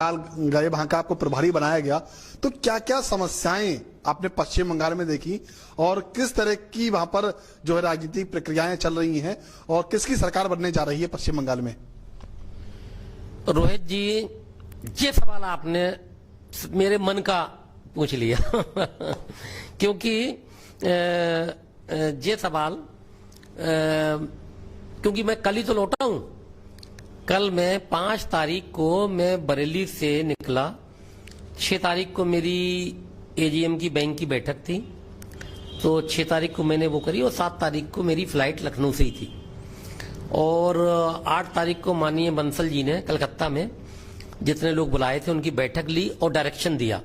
गए, वहां का आपको प्रभारी बनाया गया, तो क्या क्या समस्याएं आपने पश्चिम बंगाल में देखी और किस तरह की वहां पर जो है राजनीतिक प्रक्रियाएं चल रही हैं और किसकी सरकार बनने जा रही है पश्चिम बंगाल में? रोहित जी, ये सवाल आपने मेरे मन का पूछ लिया क्योंकि ये सवाल क्योंकि मैं कल ही तो लौटा हूं। कल मैं 5 तारीख को मैं बरेली से निकला, 6 तारीख को मेरी एजीएम की बैंक की बैठक थी, तो 6 तारीख को मैंने वो करी और 7 तारीख को मेरी फ्लाइट लखनऊ से ही थी और 8 तारीख को माननीय बंसल जी ने कलकत्ता में जितने लोग बुलाए थे उनकी बैठक ली और डायरेक्शन दिया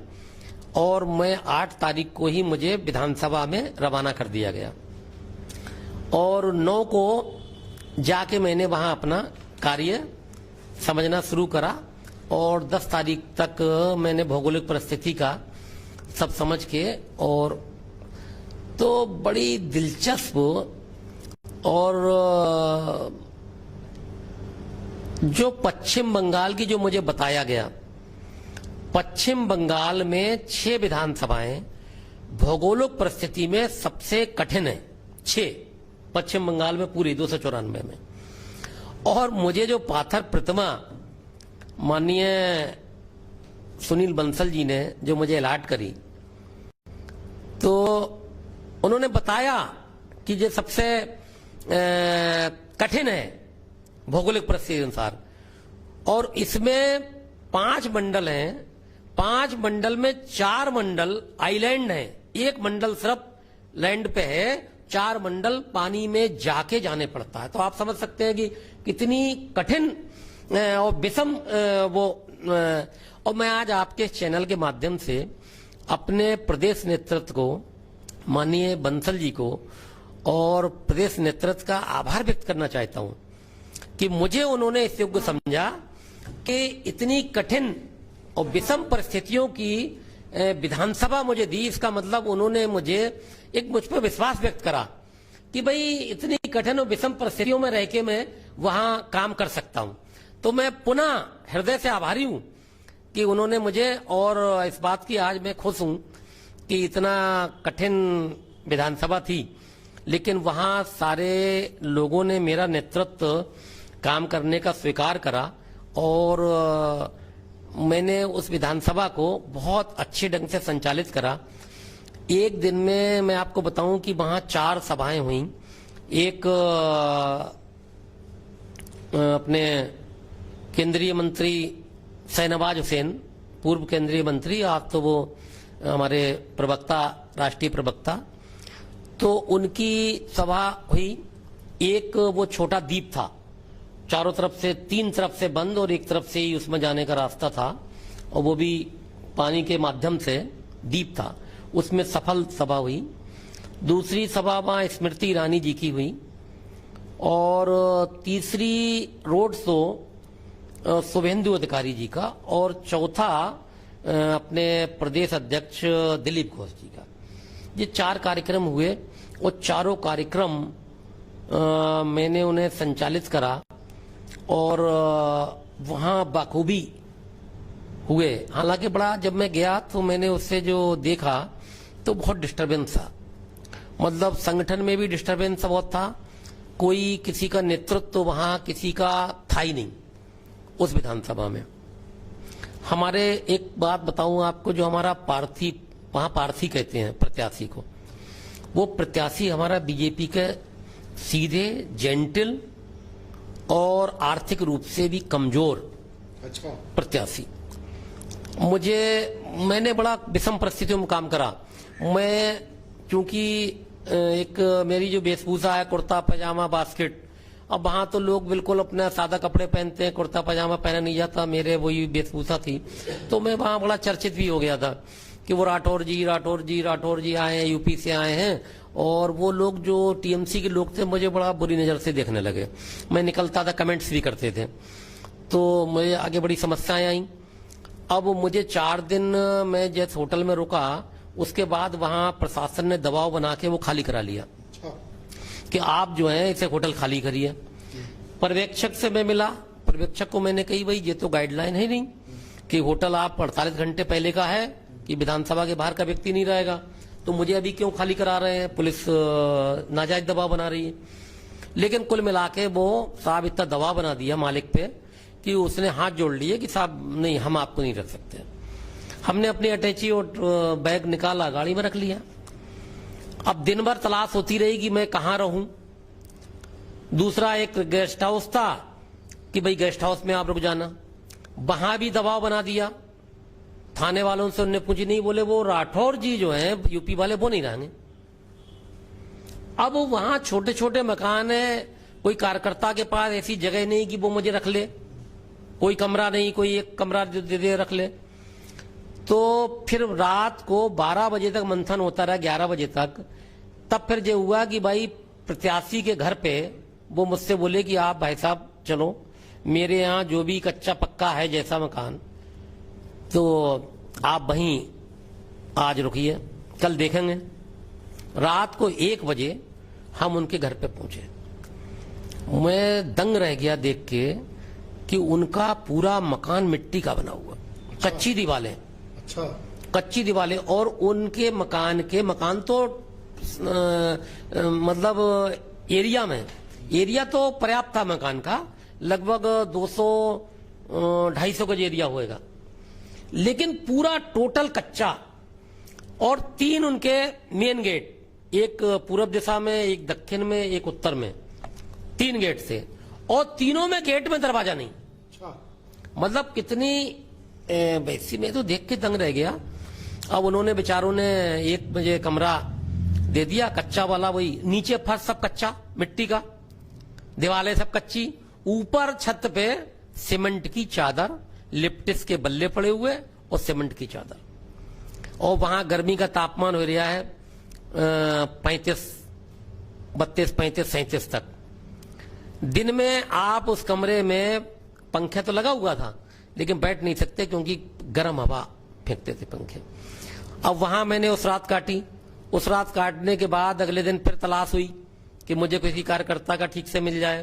और मैं 8 तारीख को ही मुझे विधानसभा में रवाना कर दिया गया और 9 को जाके मैंने वहां अपना कार्य समझना शुरू करा और 10 तारीख तक मैंने भौगोलिक परिस्थिति का सब समझ के और तो बड़ी दिलचस्प और जो पश्चिम बंगाल की जो मुझे बताया गया, पश्चिम बंगाल में 6 विधानसभाएं भौगोलिक परिस्थिति में सबसे कठिन है, 6 पश्चिम बंगाल में पूरी 294 में। और मुझे जो पाथर प्रतिमा माननीय सुनील बंसल जी ने जो मुझे अलॉट करी, तो उन्होंने बताया कि ये सबसे कठिन है भौगोलिक परिस्थिति अनुसार और इसमें 5 मंडल हैं, 5 मंडल में 4 मंडल आइलैंड हैं, 1 मंडल सिर्फ लैंड पे है, 4 मंडल पानी में जाके जाने पड़ता है। तो आप समझ सकते हैं कि कितनी कठिन और विषम वो। और मैं आज आपके चैनल के माध्यम से अपने प्रदेश नेतृत्व को, माननीय बंसल जी को और प्रदेश नेतृत्व का आभार व्यक्त करना चाहता हूं कि मुझे उन्होंने इस योग्य समझा कि इतनी कठिन और विषम परिस्थितियों की विधानसभा मुझे दी। इसका मतलब उन्होंने मुझे मुझ पर विश्वास व्यक्त करा कि भाई इतनी कठिन और विषम परिस्थितियों में रह के मैं वहां काम कर सकता हूं। तो मैं पुनः हृदय से आभारी हूं कि उन्होंने मुझे, और इस बात की आज मैं खुश हूं कि इतना कठिन विधानसभा थी लेकिन वहां सारे लोगों ने मेरा नेतृत्व काम करने का स्वीकार करा और मैंने उस विधानसभा को बहुत अच्छे ढंग से संचालित करा। एक दिन में मैं आपको बताऊं कि वहां 4 सभाएं हुई। एक अपने केंद्रीय मंत्री शहनवाज हुसैन, पूर्व केंद्रीय मंत्री, आज तो वो हमारे प्रवक्ता, राष्ट्रीय प्रवक्ता, तो उनकी सभा हुई। एक वो छोटा द्वीप था, चारों तरफ से 3 तरफ से बंद और एक तरफ से ही उसमें जाने का रास्ता था और वो भी पानी के माध्यम से द्वीप था, उसमें सफल सभा हुई। दूसरी सभा वहां स्मृति ईरानी जी की हुई और तीसरी रोड शो शुभेंदु अधिकारी जी का और चौथा अपने प्रदेश अध्यक्ष दिलीप घोष जी का। ये 4 कार्यक्रम हुए और चारों कार्यक्रम मैंने उन्हें संचालित करा और वहां बाखूबी हुए। हालांकि बड़ा, जब मैं गया तो मैंने उससे जो देखा तो बहुत डिस्टरबेंस था, मतलब संगठन में भी डिस्टरबेंस बहुत था, कोई किसी का नेतृत्व तो वहां किसी का था ही नहीं उस विधानसभा में। हमारे एक बात बताऊं आपको, जो हमारा प्रार्थी, वहां प्रार्थी कहते हैं प्रत्याशी को, वो प्रत्याशी हमारा बीजेपी के सीधे, जेंटल और आर्थिक रूप से भी कमजोर प्रत्याशी। मैंने बड़ा विषम परिस्थितियों में काम करा। मैं चूंकि एक मेरी जो वेशभूषा है कुर्ता पजामा बास्केट, अब वहां तो लोग बिल्कुल अपना सादा कपड़े पहनते हैं, कुर्ता पजामा पहना नहीं जाता, मेरे वही वेशभूषा थी, तो मैं वहां बड़ा चर्चित भी हो गया था कि वो राठौर जी आए हैं, यूपी से आए हैं, और वो लोग जो टीएमसी के लोग थे मुझे बड़ा बुरी नजर से देखने लगे। मैं निकलता था, कमेंट्स भी करते थे, तो मुझे आगे बड़ी समस्याएं आई। अब मुझे 4 दिन मैं जिस होटल में रुका, उसके बाद वहां प्रशासन ने दबाव बना के वो खाली करा लिया कि आप जो है इसे होटल खाली करिए। पर्यवेक्षक से मैं मिला, पर्यवेक्षक को मैंने कही भाई ये तो गाइडलाइन है नहीं, कि होटल आप 48 घंटे पहले का है कि विधानसभा के बाहर का व्यक्ति नहीं रहेगा, तो मुझे अभी क्यों खाली करा रहे हैं? पुलिस नाजायज दबाव बना रही है। लेकिन कुल मिला के वो साहब इतना दबाव बना दिया मालिक पे कि उसने हाथ जोड़ लिए कि साहब नहीं, हम आपको नहीं रख सकते। हमने अपनी अटैची और बैग निकाला, गाड़ी में रख लिया। अब दिन भर तलाश होती रही कि मैं कहाँ रहूं। दूसरा एक गेस्ट हाउस था कि भाई गेस्ट हाउस में आप रुक जाना, वहां भी दबाव बना दिया। थाने वालों से उन्हें पूछी, नहीं, बोले वो राठौर जी जो हैं यूपी वाले वो नहीं रहेंगे। अब वहां छोटे छोटे मकान है, कोई कार्यकर्ता के पास ऐसी जगह नहीं कि वो मुझे रख ले, कोई कमरा नहीं, कोई एक कमरा दे दे रख ले। तो फिर रात को 12 बजे तक मंथन होता रहा, 11 बजे तक। तब फिर जो हुआ कि भाई प्रत्याशी के घर पे वो मुझसे बोले कि आप भाई साहब चलो, मेरे यहाँ जो भी कच्चा पक्का है जैसा मकान, तो आप वहीं आज रुकिए, कल देखेंगे। रात को 1 बजे हम उनके घर पे पहुंचे। मैं दंग रह गया देख के कि उनका पूरा मकान मिट्टी का बना हुआ, कच्ची दीवारें, अच्छा, कच्ची दीवारें, और उनके मकान तो मतलब एरिया तो पर्याप्त था मकान का, लगभग 200-250 गज एरिया होएगा, लेकिन पूरा टोटल कच्चा। और 3 उनके मेन गेट, एक पूरब दिशा में, एक दक्षिण में, एक उत्तर में, 3 गेट से, और तीनों में गेट में दरवाजा नहीं। अच्छा, मतलब कितनी वैसी, मैं तो देख के दंग रह गया। अब उन्होंने बेचारों ने 1 बजे कमरा दे दिया, कच्चा वाला, वही नीचे फर्श सब कच्चा मिट्टी का, दीवारें सब कच्ची, ऊपर छत पे सीमेंट की चादर, लिप्टिस के बल्ले पड़े हुए और सीमेंट की चादर। और वहां गर्मी का तापमान हो रहा है 32, 35, 37 तक। दिन में आप उस कमरे में, पंखे तो लगा हुआ था लेकिन बैठ नहीं सकते क्योंकि गर्म हवा फेंकते थे पंखे। अब वहां मैंने उस रात काटी। उस रात काटने के बाद अगले दिन फिर तलाश हुई कि मुझे किसी कार्यकर्ता का ठीक से मिल जाए।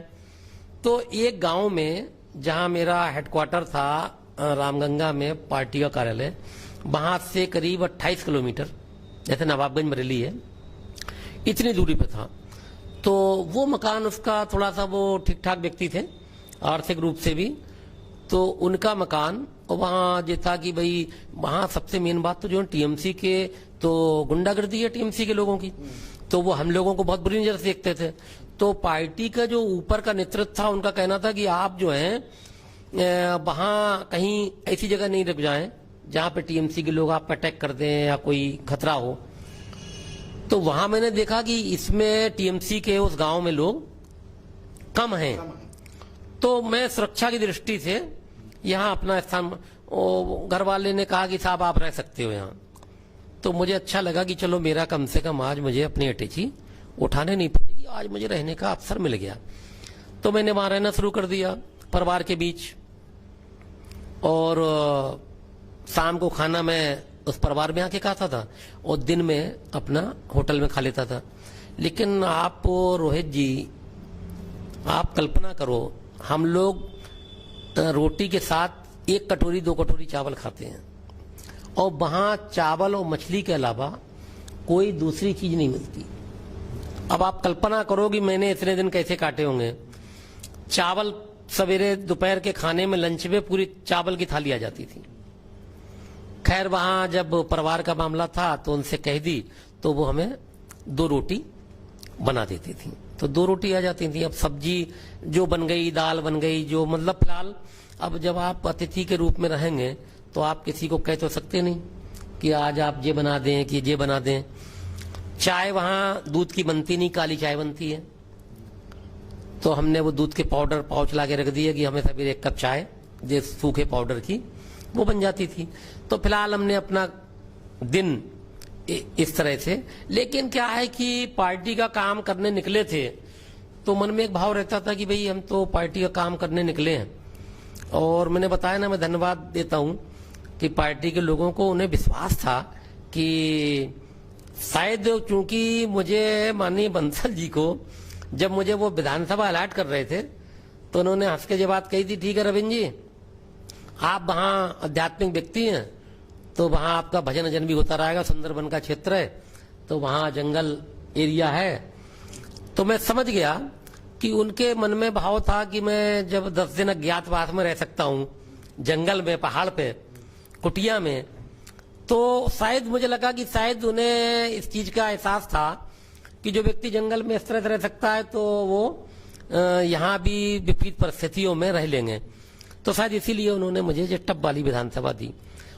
तो एक गांव में जहां मेरा हेडक्वार्टर था, रामगंगा में पार्टी का कार्यालय, वहां से करीब 28 किलोमीटर, जैसे नवाबगंज बरेली है, इतनी दूरी पे था। तो वो मकान, उसका थोड़ा सा वो ठीक ठाक व्यक्ति थे आर्थिक रूप से भी, तो उनका मकान, और वहाँ ये था कि भाई वहाँ सबसे मेन बात तो जो टीएमसी के, तो गुंडागर्दी है टीएमसी के लोगों की, तो वो हम लोगों को बहुत बुरी नजर से देखते थे। तो पार्टी का जो ऊपर का नेतृत्व था, उनका कहना था कि आप जो हैं वहाँ कहीं ऐसी जगह नहीं रुक जाएं जहाँ पे टीएमसी के लोग आप पर अटैक कर दें या कोई खतरा हो। तो वहां मैंने देखा कि इसमें टीएमसी के उस गांव में लोग कम हैं, तो मैं सुरक्षा की दृष्टि से यहाँ अपना स्थान, घर वाले ने कहा कि साहब आप रह सकते हो यहाँ। तो मुझे अच्छा लगा कि चलो मेरा कम से कम आज मुझे अपनी अटैची उठाने नहीं पड़ेगी, आज मुझे रहने का अवसर मिल गया। तो मैंने वहां रहना शुरू कर दिया परिवार के बीच, और शाम को खाना मैं उस परिवार में आके खाता था और दिन में अपना होटल में खा लेता था। लेकिन आप रोहित जी, आप कल्पना करो, हम लोग रोटी के साथ 1 कटोरी 2 कटोरी चावल खाते हैं, और वहां चावल और मछली के अलावा कोई दूसरी चीज नहीं मिलती। अब आप कल्पना करो कि मैंने इतने दिन कैसे काटे होंगे। चावल सवेरे दोपहर के खाने में, लंच में पूरी चावल की थाली आ जाती थी। खैर वहां जब परिवार का मामला था तो उनसे कह दी, तो वो हमें 2 रोटी बना देती थी, तो 2 रोटी आ जाती थी। अब सब्जी जो बन गई, दाल बन गई, जो मतलब फिलहाल अब जब आप अतिथि के रूप में रहेंगे तो आप किसी को कह तो सकते नहीं कि आज आप ये बना दें कि ये बना दें। चाय वहां दूध की बनती नहीं, काली चाय बनती है, तो हमने वो दूध के पाउडर पाउच ला के रख दिए कि हमें सवेरे 1 कप चाय, जो सूखे पाउडर की, वो बन जाती थी। तो फिलहाल हमने अपना दिन इस तरह से। लेकिन क्या है कि पार्टी का काम करने निकले थे तो मन में एक भाव रहता था कि भाई हम तो पार्टी का काम करने निकले हैं। और मैंने बताया ना, मैं धन्यवाद देता हूं कि पार्टी के लोगों को, उन्हें विश्वास था कि शायद, चूंकि मुझे माननीय बंसल जी को जब मुझे वो विधानसभा अलॉट कर रहे थे तो उन्होंने हंस के ये बात कही थी, ठीक है रविंद्र जी, आप वहाँ आध्यात्मिक व्यक्ति हैं तो वहाँ आपका भजन भजन भी होता रहेगा। सुंदरबन का क्षेत्र है तो वहाँ जंगल एरिया है। तो मैं समझ गया कि उनके मन में भाव था कि मैं जब 10 दिन अज्ञातवास में रह सकता हूँ जंगल में, पहाड़ पे, कुटिया में, तो शायद मुझे लगा कि शायद उन्हें इस चीज का एहसास था कि जो व्यक्ति जंगल में इस तरह से रह सकता है तो वो यहाँ भी विपरीत परिस्थितियों में रह लेंगे। तो शायद इसीलिए उन्होंने मुझे ये टप वाली विधानसभा दी।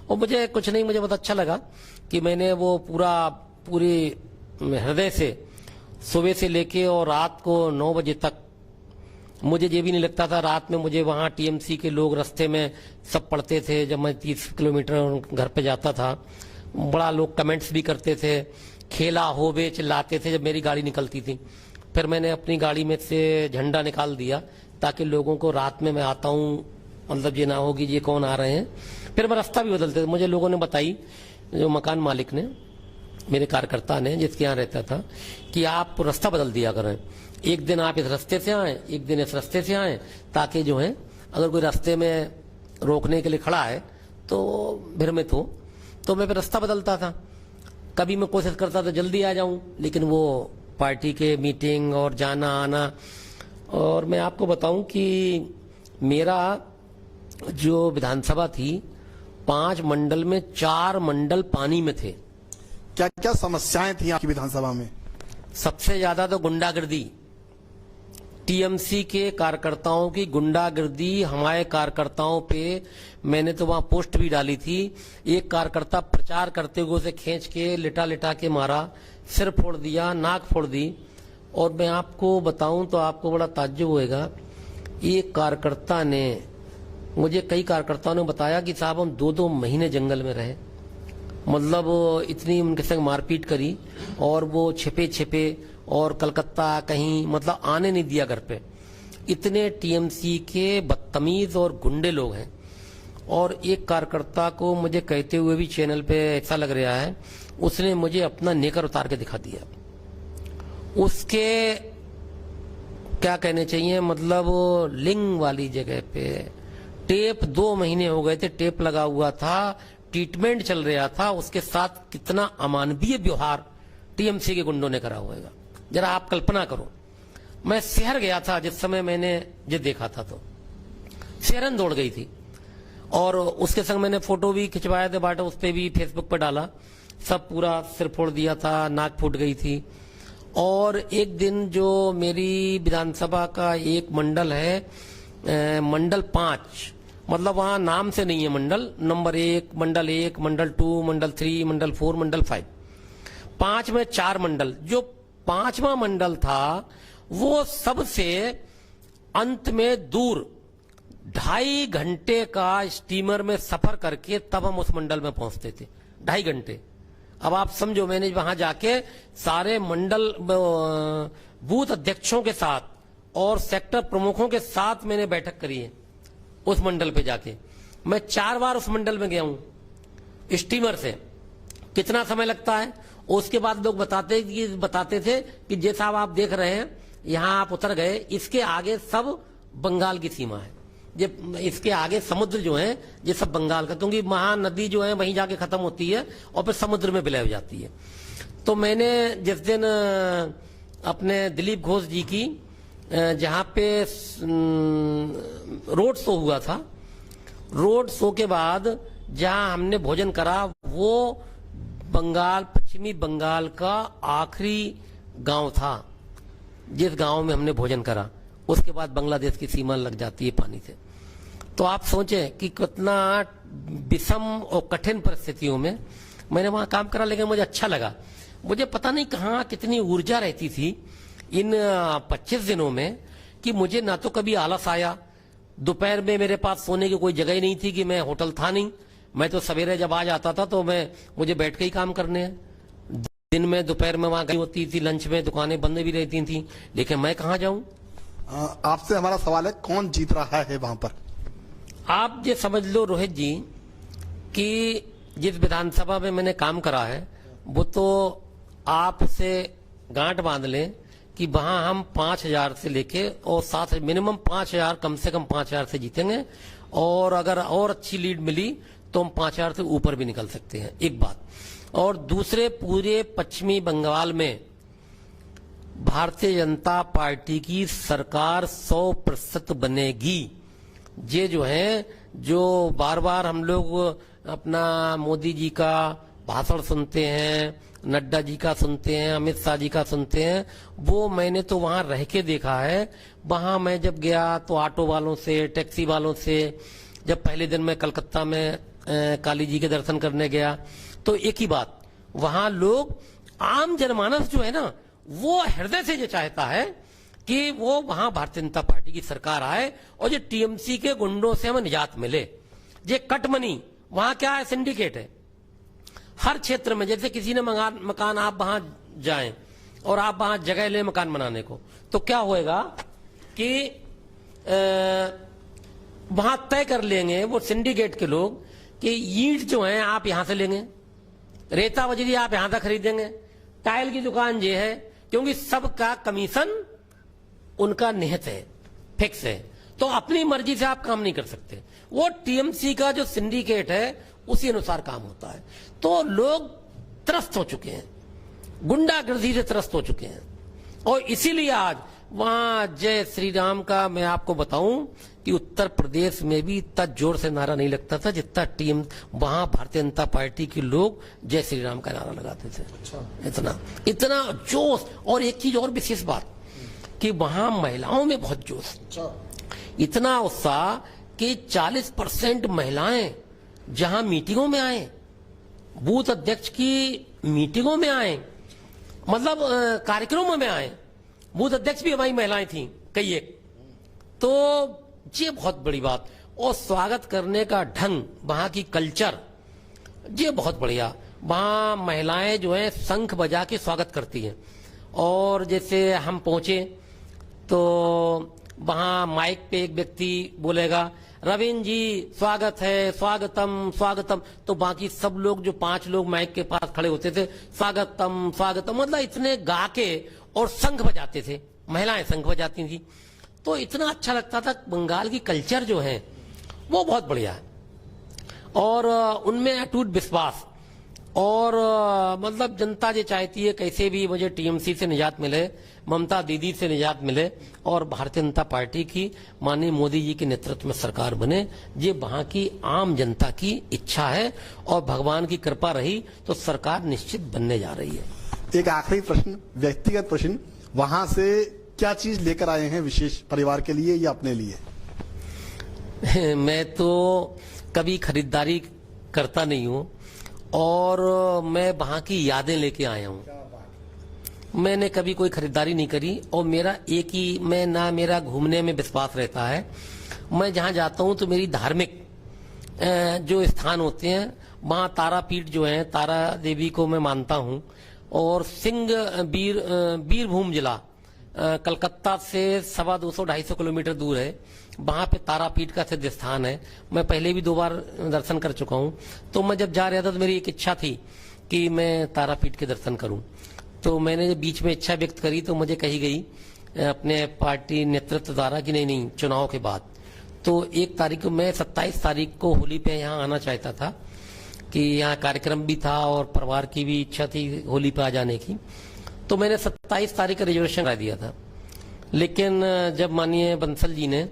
और मुझे कुछ नहीं, मुझे बहुत अच्छा लगा कि मैंने वो पूरी हृदय से सुबह से लेके और रात को 9 बजे तक, मुझे ये भी नहीं लगता था रात में मुझे वहाँ टीएमसी के लोग रास्ते में सब पढ़ते थे। जब मैं 30 किलोमीटर घर पे जाता था, बड़ा लोग कमेंट्स भी करते थे, खेला हो बे चिल्लाते थे जब मेरी गाड़ी निकलती थी। फिर मैंने अपनी गाड़ी में से झंडा निकाल दिया ताकि लोगों को रात में मैं आता हूँ मतलब ये ना हो कि ये कौन आ रहे हैं। फिर मैं रास्ता भी बदलते थे। मुझे लोगों ने बताई, जो मकान मालिक ने, मेरे कार्यकर्ता ने जिसके यहाँ रहता था, कि आप रास्ता बदल दिया करें, एक दिन आप इस रास्ते से आए, एक दिन इस रास्ते से आए, ताकि जो है अगर कोई रास्ते में रोकने के लिए खड़ा है तो भ्रमित हो। तो मैं फिर रास्ता बदलता था। कभी मैं कोशिश करता था जल्दी आ जाऊं, लेकिन वो पार्टी के मीटिंग और जाना आना। और मैं आपको बताऊं कि मेरा जो विधानसभा थी 5 मंडल में 4 मंडल पानी में थे। क्या क्या समस्याएं थी आपकी विधानसभा में? सबसे ज्यादा तो गुंडागर्दी, टीएमसी के कार्यकर्ताओं की गुंडागर्दी हमारे कार्यकर्ताओं पे। मैंने तो वहां पोस्ट भी डाली थी। एक कार्यकर्ता प्रचार करते हुए उसे खींच के लिटा लिटा के मारा, सिर फोड़ दिया, नाक फोड़ दी। और मैं आपको बताऊं तो आपको बड़ा ताज्जुब होएगा, एक कार्यकर्ता ने मुझे, कई कार्यकर्ताओं ने बताया कि साहब हम 2-2 महीने जंगल में रहे, मतलब इतनी उनके संग मारपीट करी और वो छिपे छिपे और कलकत्ता कहीं मतलब आने नहीं दिया घर पे। इतने टीएमसी के बदतमीज और गुंडे लोग हैं। और एक कार्यकर्ता को मुझे कहते हुए भी चैनल पे ऐसा लग रहा है, उसने मुझे अपना नेकर उतार के दिखा दिया। उसके क्या कहने चाहिए, मतलब लिंग वाली जगह पे टेप 2 महीने हो गए थे, टेप लगा हुआ था, ट्रीटमेंट चल रहा था। उसके साथ कितना अमानवीय व्यवहार टीएमसी के गुंडों ने करा होगा, जरा आप कल्पना करो। मैं शहर गया था जिस समय मैंने ये देखा था, तो शहरन दौड़ गई थी। और उसके संग मैंने फोटो भी खिंचवाया था, बाटा उस पर भी फेसबुक पर डाला। सब पूरा सिर फोड़ दिया था, नाक फूट गई थी। और एक दिन जो मेरी विधानसभा का एक मंडल है, मंडल 5, मतलब वहां नाम से नहीं है मंडल, नंबर 1, मंडल 1, मंडल 2, मंडल 3, मंडल 4, मंडल 5, 5 में 4 मंडल। जो 5वां मंडल था वो सबसे अंत में दूर 2.5 घंटे का स्टीमर में सफर करके तब हम उस मंडल में पहुंचते थे। 2.5 घंटे। अब आप समझो, मैंने वहां जाके सारे मंडल बूथ अध्यक्षों के साथ और सेक्टर प्रमुखों के साथ मैंने बैठक करी है उस मंडल पे जाके। मैं 4 बार उस मंडल में गया हूं स्टीमर से। कितना समय लगता है, उसके बाद लोग बताते थे कि जैसा साहब आप देख रहे हैं, यहां आप उतर गए, इसके आगे सब बंगाल की सीमा है। ये इसके आगे समुद्र जो है ये सब बंगाल का, क्योंकि महानदी जो है वहीं जाके खत्म होती है और फिर समुद्र में विलय हो जाती है। तो मैंने जिस दिन अपने दिलीप घोष जी की जहां पे रोड शो हुआ था, रोड शो के बाद जहां हमने भोजन करा वो बंगाल, पश्चिमी बंगाल का आखिरी गांव था जिस गांव में हमने भोजन करा। उसके बाद बांग्लादेश की सीमा लग जाती है पानी से। तो आप सोचें कि कितना विषम और कठिन परिस्थितियों में मैंने वहां काम करा, लेकिन मुझे अच्छा लगा। मुझे पता नहीं कहां कितनी ऊर्जा रहती थी इन 25 दिनों में कि मुझे ना तो कभी आलस आया। दोपहर में मेरे पास सोने की कोई जगह ही नहीं थी कि मैं होटल था नहीं। मैं तो सवेरे जब आ जाता था तो मुझे बैठ के ही काम करने हैं। दिन में दोपहर में वहां गई होती थी, लंच में दुकानें बंद भी रहती थी, लेकिन मैं कहां जाऊं। आपसे हमारा सवाल है, कौन जीत रहा है वहां पर? आप ये समझ लो रोहित जी कि जिस विधानसभा में मैंने काम करा है वो तो आप उसे गांठ बांध लें कि वहां हम 5,000 से लेके और 7 मिनिमम 5,000, कम से कम 5,000 से जीतेंगे। और अगर और अच्छी लीड मिली तो हम 5,000 से ऊपर भी निकल सकते हैं, एक बात। और दूसरे, पूरे पश्चिमी बंगाल में भारतीय जनता पार्टी की सरकार 100% बनेगी। ये जो है, जो बार बार हम लोग अपना मोदी जी का भाषण सुनते हैं, नड्डा जी का सुनते हैं, अमित शाह जी का सुनते हैं, वो मैंने तो वहां रह के देखा है। वहां मैं जब गया तो ऑटो वालों से, टैक्सी वालों से, जब पहले दिन मैं कलकत्ता में काली जी के दर्शन करने गया, तो एक ही बात, वहां लोग, आम जनमानस जो है ना, वो हृदय से ये चाहता है कि वो वहां भारतीय जनता पार्टी की सरकार आए और ये टीएमसी के गुंडों से हमें निजात मिले। ये कट मनी, वहां क्या है, सिंडिकेट है हर क्षेत्र में। जैसे किसी ने मकान, आप वहां जाएं और आप वहां जगह ले मकान बनाने को, तो क्या होएगा कि वहां तय कर लेंगे वो सिंडिकेट के लोग कि ईंट जो है आप यहां से लेंगे, रेता बजरी आप यहां से खरीदेंगे, टाइल की दुकान ये है, क्योंकि सबका कमीशन उनका निहित है, फिक्स है। तो अपनी मर्जी से आप काम नहीं कर सकते। वो टीएमसी का जो सिंडिकेट है उसी अनुसार काम होता है। तो लोग त्रस्त हो चुके हैं, गुंडागर्दी से त्रस्त हो चुके हैं। और इसीलिए आज वहां जय श्री राम का, मैं आपको बताऊं कि उत्तर प्रदेश में भी इतना जोर से नारा नहीं लगता था जितना टीम वहां भारतीय जनता पार्टी के लोग जय श्री राम का नारा लगाते थे। अच्छा। इतना जोश। और एक चीज और विशेष बात कि वहां महिलाओं में बहुत जोश, इतना उत्साह कि 40% महिलाएं जहां मीटिंगों में आए, बूथ अध्यक्ष की मीटिंगों में आए, मतलब कार्यक्रमों में आए, बूथ अध्यक्ष भी हमारी महिलाएं थी कई एक। तो ये बहुत बड़ी बात। और स्वागत करने का ढंग, वहां की कल्चर, ये बहुत बढ़िया। वहां महिलाएं जो है शंख बजा के स्वागत करती हैं। और जैसे हम पहुंचे तो वहां माइक पे एक व्यक्ति बोलेगा, रविंद्र जी स्वागत है, स्वागतम स्वागतम। तो बाकी सब लोग, जो 5 लोग माइक के पास खड़े होते थे, स्वागतम स्वागतम, मतलब इतने गा के और शंख बजाते थे, महिलाएं शंख बजाती थी। तो इतना अच्छा लगता था। बंगाल की कल्चर जो है वो बहुत बढ़िया है और उनमें अटूट विश्वास। और मतलब जनता ये चाहती है कैसे भी मुझे टीएमसी से निजात मिले, ममता दीदी से निजात मिले और भारतीय जनता पार्टी की माननीय मोदी जी के नेतृत्व में सरकार बने। ये वहां की आम जनता की इच्छा है और भगवान की कृपा रही तो सरकार निश्चित बनने जा रही है। एक आखिरी प्रश्न, व्यक्तिगत प्रश्न, वहां से क्या चीज लेकर आए हैं विशेष, परिवार के लिए या अपने लिए? मैं तो कभी खरीदारी करता नहीं हूं और मैं वहां की यादें लेके आया हूं। मैंने कभी कोई खरीदारी नहीं करी और मेरा एक ही, मैं ना, मेरा घूमने में विश्वास रहता है। मैं जहां जाता हूं तो मेरी धार्मिक जो स्थान होते हैं वहां तारापीठ जो है, तारा देवी को मैं मानता हूं। और बीरभूम जिला कलकत्ता से 250-250 किलोमीटर दूर है। वहां पे तारापीठ का सिद्ध स्थान है। मैं पहले भी 2 बार दर्शन कर चुका हूं। तो मैं जब जा रहा था तो मेरी एक इच्छा थी कि मैं तारापीठ के दर्शन करूं। तो मैंने जब बीच में इच्छा व्यक्त करी तो मुझे कही गई अपने पार्टी नेतृत्व द्वारा कि नहीं, चुनाव के बाद। तो 1 तारीख को, मैं 27 तारीख को होली पे यहाँ आना चाहता था कि यहाँ कार्यक्रम भी था और परिवार की भी इच्छा थी होली पे आ जाने की। तो मैंने 27 तारीख का रिजर्वेशन करा दिया था। लेकिन जब माननीय बंसल जी ने,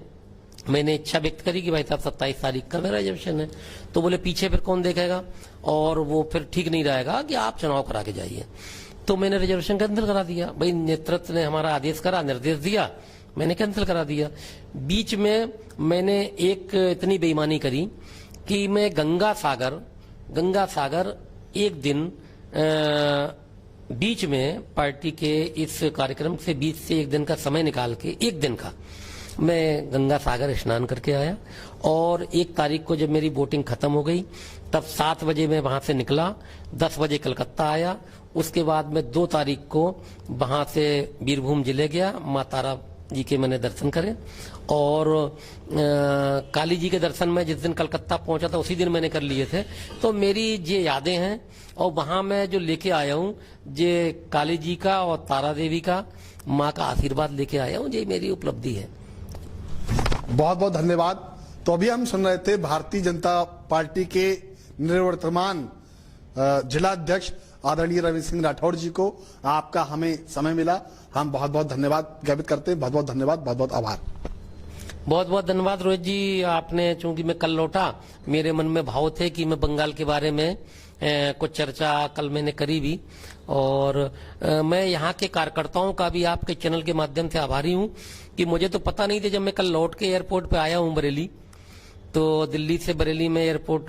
मैंने इच्छा व्यक्त करी कि भाई साहब 27 तारीख का मेरा रिजर्वेशन है, तो बोले पीछे फिर कौन देखेगा और वो फिर ठीक नहीं रहेगा कि आप चुनाव करा के जाइए। तो मैंने रिजर्वेशन कैंसिल करा दिया। भाई नेतृत्व ने हमारा आदेश करा, निर्देश दिया, मैंने कैंसिल करा दिया। बीच में मैंने एक इतनी बेईमानी करी कि मैं गंगा सागर एक दिन बीच में पार्टी के इस कार्यक्रम से बीच से 1 दिन का समय निकाल के, 1 दिन का, मैं गंगा सागर स्नान करके आया। और 1 तारीख को जब मेरी वोटिंग खत्म हो गई तब 7 बजे मैं वहां से निकला, 10 बजे कलकत्ता आया। उसके बाद मैं 2 तारीख को वहां से बीरभूम जिले गया, माँ तारा जी के मैंने दर्शन करे। और काली जी के दर्शन में जिस दिन कलकत्ता पहुंचा था उसी दिन मैंने कर लिए थे। तो मेरी ये यादें हैं और वहां मैं जो लेके आया हूँ, ये काली जी का और तारा देवी का, माँ का आशीर्वाद लेके आया हूँ, ये मेरी उपलब्धि है। बहुत बहुत धन्यवाद। तो अभी हम सुन रहे थे भारतीय जनता पार्टी के निवर्तमान जिला अध्यक्ष आदरणीय रवि सिंह राठौड़ जी को। आपका हमें समय मिला, हम बहुत बहुत धन्यवाद ज्ञापित करते हैं। बहुत बहुत धन्यवाद, बहुत बहुत आभार। बहुत बहुत धन्यवाद रोहित जी। आपने, चूंकि मैं कल लौटा, मेरे मन में भाव थे कि मैं बंगाल के बारे में कुछ चर्चा कल मैंने करी भी, और मैं यहाँ के कार्यकर्ताओं का भी आपके चैनल के माध्यम से आभारी हूँ कि मुझे तो पता नहीं था। जब मैं कल लौट के एयरपोर्ट पे आया हूँ बरेली, तो दिल्ली से बरेली में एयरपोर्ट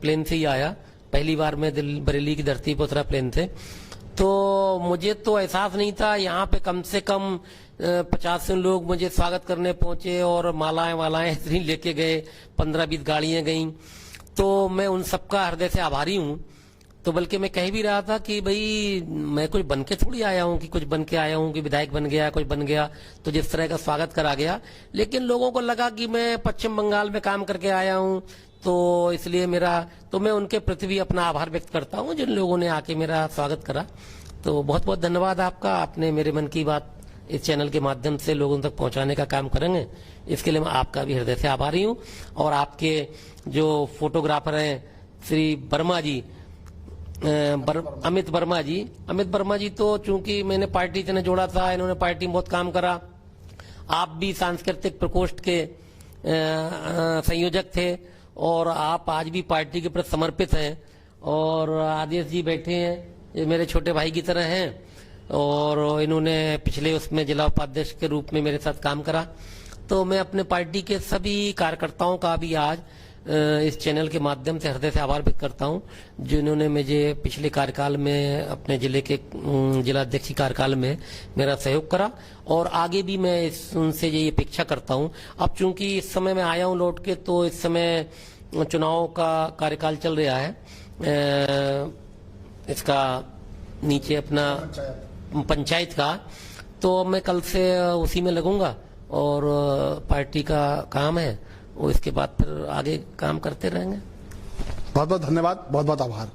प्लेन से ही आया, पहली बार मैं बरेली की धरती पर उतरा प्लेन से, तो मुझे तो एहसास नहीं था। यहाँ पे कम से कम 50 लोग मुझे स्वागत करने पहुंचे और मालाएं इतनी लेके गए, 15-20 गाड़ियां गईं, तो मैं उन सबका हृदय से आभारी हूँ। तो बल्कि मैं कह भी रहा था कि भाई मैं कुछ बन के थोड़ी आया हूँ, कि कुछ बन के आया हूँ कि विधायक बन गया, कुछ बन गया, तो जिस तरह का स्वागत करा गया, लेकिन लोगों को लगा कि मैं पश्चिम बंगाल में काम करके आया हूँ, तो इसलिए मैं उनके प्रति भी अपना आभार व्यक्त करता हूँ जिन लोगों ने आके मेरा स्वागत करा। तो बहुत बहुत धन्यवाद आपका। आपने मेरे मन की बात इस चैनल के माध्यम से लोगों तक पहुंचाने का काम करेंगे, इसके लिए मैं आपका भी हृदय से आभारी हूँ। और आपके जो फोटोग्राफर हैं श्री वर्मा जी, अमित वर्मा जी तो चूंकि मैंने पार्टी से जोड़ा था, इन्होंने पार्टी में बहुत काम करा। आप भी सांस्कृतिक प्रकोष्ठ के संयोजक थे और आप आज भी पार्टी के प्रति समर्पित हैं। और आदेश जी बैठे हैं, ये मेरे छोटे भाई की तरह हैं, और इन्होंने पिछले उसमें जिला उपाध्यक्ष के रूप में मेरे साथ काम करा। तो मैं अपने पार्टी के सभी कार्यकर्ताओं का भी आज इस चैनल के माध्यम से हृदय से आभार व्यक्त करता हूं, जिन्होंने मुझे पिछले कार्यकाल में अपने जिले के जिलाध्यक्ष कार्यकाल में मेरा सहयोग करा, और आगे भी मैं उनसे ये अपेक्षा करता हूं। अब चूंकि इस समय मैं आया हूं लौट के, तो इस समय चुनाव का कार्यकाल चल रहा है, इसका नीचे अपना पंचायत का, तो मैं कल से उसी में लगूंगा और पार्टी का काम है, और इसके बाद फिर आगे काम करते रहेंगे। बहुत बहुत धन्यवाद, बहुत बहुत आभार।